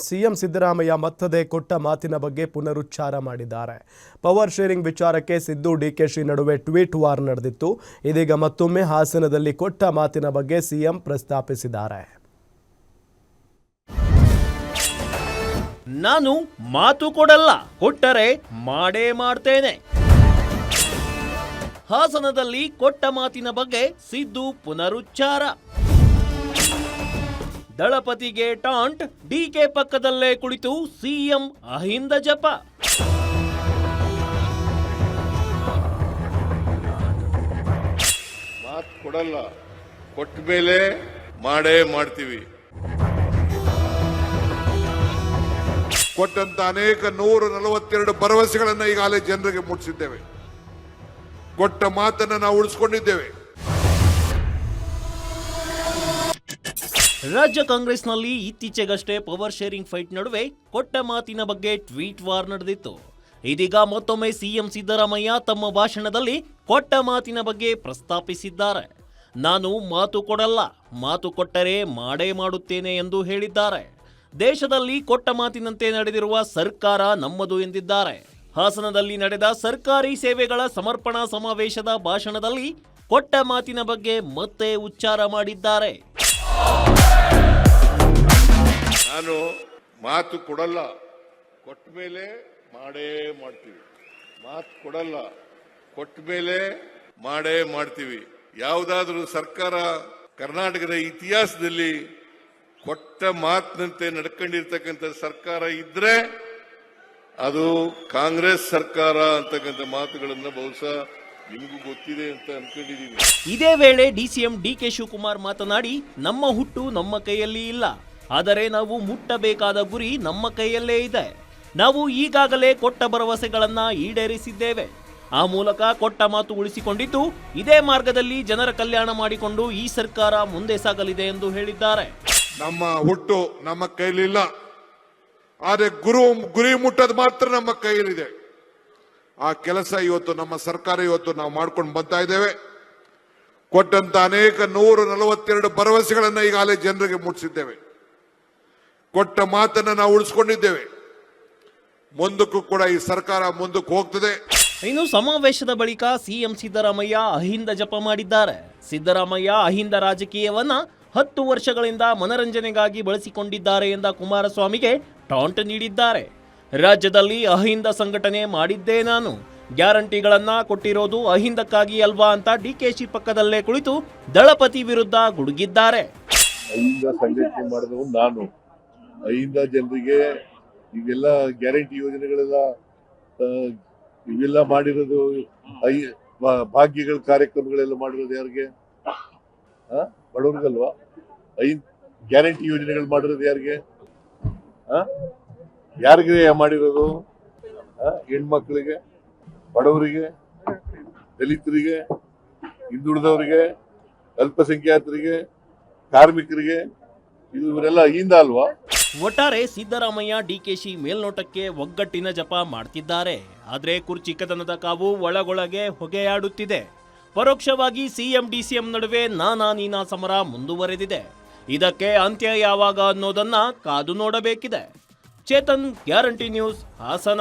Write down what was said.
CM Siddaramaiah ಮತ್ತದೇ ಕೊಟ್ಟ ಮಾತಿನ ಬಗ್ಗೆ ಪುನರುಚ್ಚಾರ ಮಾಡಿದ್ದಾರೆ. ಪವರ್ ಶೇರಿಂಗ್ ವಿಚಾರಕ್ಕೆ ಸಿದ್ದು ಡಿಕೆಶಿ ನಡುವೆ ಟ್ವೀಟ್ ವಾರ್ ನಡೆದಿತ್ತು. ಇದೀಗ ಮತ್ತೊಮ್ಮೆ ಹಾಸನದಲ್ಲಿ ಕೊಟ್ಟ ಮಾತಿನ ಬಗ್ಗೆ ಸಿಎಂ ಪ್ರಸ್ತಾಪಿಸಿದ್ದಾರೆ. ನಾನು ಮಾತು ಕೊಡಲ್ಲ, ಕೊಟ್ಟರೆ ಮಾಡೇ ಮಾಡ್ತೇನೆ. ಹಾಸನದಲ್ಲಿ ಕೊಟ್ಟ ಮಾತಿನ ಬಗ್ಗೆ ಸಿದ್ದು ಪುನರುಚ್ಚಾರ. ದಳಪತಿಗೆ ಟಾಂಟ್, ಡಿಕೆ ಪಕ್ಕದಲ್ಲೇ ಕುಳಿತು ಸಿಎಂ ಅಹಿಂದ ಜಪ. ಮಾತು ಕೊಡಲ್ಲ, ಕೊಟ್ಟ ಮೇಲೆ ಮಾಡೇ ಮಾಡ್ತೀವಿ. ಕೊಟ್ಟಂತ ಅನೇಕ 142 ಭರವಸೆಗಳನ್ನು ಈಗಾಗಲೇ ಜನರಿಗೆ ಮುಟ್ಟಿಸಿದ್ದೇವೆ. ಕೊಟ್ಟ ಮಾತನ್ನು ನಾವು ಉಳಿಸಿಕೊಂಡಿದ್ದೇವೆ. ರಾಜ್ಯ ಕಾಂಗ್ರೆಸ್ನಲ್ಲಿ ಇತ್ತೀಚೆಗಷ್ಟೇ ಪವರ್ ಶೇರಿಂಗ್ ಫೈಟ್ ನಡುವೆ ಕೊಟ್ಟ ಮಾತಿನ ಬಗ್ಗೆ ಟ್ವೀಟ್ ವಾರ್ ನಡೆದಿತ್ತು. ಇದೀಗ ಮತ್ತೊಮ್ಮೆ ಸಿಎಂ ಸಿದ್ದರಾಮಯ್ಯ ತಮ್ಮ ಭಾಷಣದಲ್ಲಿ ಕೊಟ್ಟ ಮಾತಿನ ಬಗ್ಗೆ ಪ್ರಸ್ತಾಪಿಸಿದ್ದಾರೆ. ನಾನು ಮಾತು ಕೊಡಲ್ಲ, ಮಾತು ಕೊಟ್ಟರೆ ಮಾಡೇ ಮಾಡುತ್ತೇನೆ ಎಂದು ಹೇಳಿದ್ದಾರೆ. ದೇಶದಲ್ಲಿ ಕೊಟ್ಟ ಮಾತಿನಂತೆ ನಡೆದಿರುವ ಸರ್ಕಾರ ನಮ್ಮದು ಎಂದಿದ್ದಾರೆ. ಹಾಸನದಲ್ಲಿ ನಡೆದ ಸರ್ಕಾರಿ ಸೇವೆಗಳ ಸಮರ್ಪಣಾ ಸಮಾವೇಶದ ಭಾಷಣದಲ್ಲಿ ಕೊಟ್ಟ ಮಾತಿನ ಬಗ್ಗೆ ಮತ್ತೆ ಉಚ್ಚಾರ ಮಾಡಿದ್ದಾರೆ. ನಾನು ಮಾತು ಕೊಡಲ್ಲ, ಕೊಟ್ಟ ಮೇಲೆ ಮಾಡೇ ಮಾಡ್ತೀವಿ. ಮಾತು ಕೊಡಲ್ಲ, ಕೊಟ್ಟ ಮೇಲೆ ಮಾಡೇ ಮಾಡ್ತೀವಿ. ಯಾವುದಾದ್ರೂ ಸರ್ಕಾರ ಕರ್ನಾಟಕದ ಇತಿಹಾಸದಲ್ಲಿ ಕೊಟ್ಟ ಮಾತಿನಂತೆ ನಡ್ಕೊಂಡಿರ್ತಕ್ಕಂಥ ಸರ್ಕಾರ ಇದ್ರೆ ಅದು ಕಾಂಗ್ರೆಸ್ ಸರ್ಕಾರ ಅಂತಕ್ಕಂಥ ಮಾತುಗಳನ್ನು ಬಹುಶಃ ನಿಮಗೂ ಗೊತ್ತಿದೆ ಅಂತ ಅನ್ಕೊಂಡಿದ್ದೀವಿ. ಇದೇ ವೇಳೆ ಡಿಸಿಎಂ ಡಿಕೆ ಶಿವಕುಮಾರ್ ಮಾತನಾಡಿ, ನಮ್ಮ ಹುಟ್ಟು ನಮ್ಮ ಕೈಯಲ್ಲಿ ಇಲ್ಲ, ಆದರೆ ನಾವು ಮುಟ್ಟಬೇಕಾದ ಗುರಿ ನಮ್ಮ ಕೈಯಲ್ಲೇ ಇದೆ. ನಾವು ಈಗಾಗಲೇ ಕೊಟ್ಟ ಭರವಸೆಗಳನ್ನ ಈಡೇರಿಸಿದ್ದೇವೆ. ಆ ಮೂಲಕ ಕೊಟ್ಟ ಮಾತು ಉಳಿಸಿಕೊಂಡಿದ್ದು, ಇದೇ ಮಾರ್ಗದಲ್ಲಿ ಜನರ ಕಲ್ಯಾಣ ಮಾಡಿಕೊಂಡು ಈ ಸರ್ಕಾರ ಮುಂದೆ ಸಾಗಲಿದೆ ಎಂದು ಹೇಳಿದ್ದಾರೆ. ನಮ್ಮ ಹುಟ್ಟು ನಮ್ಮ ಕೈಲಿಲ್ಲ, ಆದರೆ ಗುರಿ ಮುಟ್ಟೋದು ಮಾತ್ರ ನಮ್ಮ ಕೈಯಲ್ಲಿದೆ. ಆ ಕೆಲಸ ಇವತ್ತು ನಮ್ಮ ಸರ್ಕಾರ ಇವತ್ತು ನಾವು ಮಾಡ್ಕೊಂಡು ಬರ್ತಾ ಇದ್ದೇವೆ. ಕೊಟ್ಟಂತ ಅನೇಕ 142 ಭರವಸೆಗಳನ್ನು ಈಗಾಗಲೇ ಜನರಿಗೆ ಮುಟ್ಟಿಸಿದ್ದೇವೆ. ಕೊಟ್ಟ ಮಾತನ್ನು ನಾವು ಉಳಿಸಿಕೊಂಡಿದ್ದೇವೆ. ಮುಂದಕ್ಕೂ ಕೂಡ ಈ ಸರ್ಕಾರ ಮುಂದಕ್ಕೆ ಹೋಗ್ತದೆ. ಇನ್ನು ಸಮಾವೇಶದ ಬಳಿಕ ಸಿಎಂ ಸಿದ್ದರಾಮಯ್ಯ ಅಹಿಂದ ಜಪ ಮಾಡಿದ್ದಾರೆ. ಸಿದ್ದರಾಮಯ್ಯ ಅಹಿಂದ ರಾಜಕೀಯವನ್ನ 10 ವರ್ಷಗಳಿಂದ ಮನರಂಜನೆಗಾಗಿ ಬಳಸಿಕೊಂಡಿದ್ದಾರೆ ಎಂದ ಕುಮಾರಸ್ವಾಮಿಗೆ ಟಾಂಟ್ ನೀಡಿದ್ದಾರೆ. ರಾಜ್ಯದಲ್ಲಿ ಅಹಿಂದ ಸಂಘಟನೆ ಮಾಡಿದ್ದೇ ನಾನು, ಗ್ಯಾರಂಟಿಗಳನ್ನ ಕೊಟ್ಟಿರೋದು ಅಹಿಂದಕ್ಕಾಗಿ ಅಲ್ವಾ ಅಂತ ಡಿಕೆಶಿ ಪಕ್ಕದಲ್ಲೇ ಕುಳಿತು ದಳಪತಿ ವಿರುದ್ಧ ಗುಡುಗಿದ್ದಾರೆ. ಅಹಿಂದ ಸಂಘಟನೆ ಮಾಡಿದವು ನಾನು. ಅಹಿಂದ ಜನರಿಗೆ ಇವೆಲ್ಲ ಗ್ಯಾರಂಟಿ ಯೋಜನೆಗಳೆಲ್ಲ ಇವೆಲ್ಲ ಮಾಡಿರೋದು, ಭಾಗ್ಯಗಳ ಕಾರ್ಯಕ್ರಮಗಳೆಲ್ಲ ಮಾಡಿರೋದು ಯಾರಿಗೆ? ಬಡವ್ರಿಗಲ್ವಾ? ಗ್ಯಾರಂಟಿ ಯೋಜನೆಗಳು ಮಾಡಿರೋದು ಯಾರಿಗೆ? ಯಾರಿಗೆ ಮಾಡಿರೋದು? ಹೆಣ್ಮಕ್ಳಿಗೆ, ಬಡವರಿಗೆ, ದಲಿತರಿಗೆ, ಹಿಂದುಳಿದವರಿಗೆ, ಅಲ್ಪಸಂಖ್ಯಾತರಿಗೆ, ಕಾರ್ಮಿಕರಿಗೆ, ಇವರೆಲ್ಲ ಅಹಿಂದ ಅಲ್ವಾ? ಒಟ್ಟಾರೆ ಸಿದ್ದರಾಮಯ್ಯ ಡಿಕೆಶಿ ಮೇಲ್ನೋಟಕ್ಕೆ ಒಗ್ಗಟ್ಟಿನ ಜಪ ಮಾಡ್ತಿದ್ದಾರೆ. ಆದ್ರೆ ಕುರ್ಚಿಕತನದ ಕಾವು ಒಳಗೊಳಗೆ ಹೊಗೆಯಾಡುತ್ತಿದೆ. ಪರೋಕ್ಷವಾಗಿ ಸಿಎಂ ಡಿಸಿಎಂ ನಡುವೆ ನಾನಾ ನೀನಾ ಸಮರ ಮುಂದುವರೆದಿದೆ. ಇದಕ್ಕೆ ಅಂತ್ಯ ಯಾವಾಗ ಅನ್ನೋದನ್ನ ಕಾದು ನೋಡಬೇಕಿದೆ. Chetan, guarantee news, Hassan.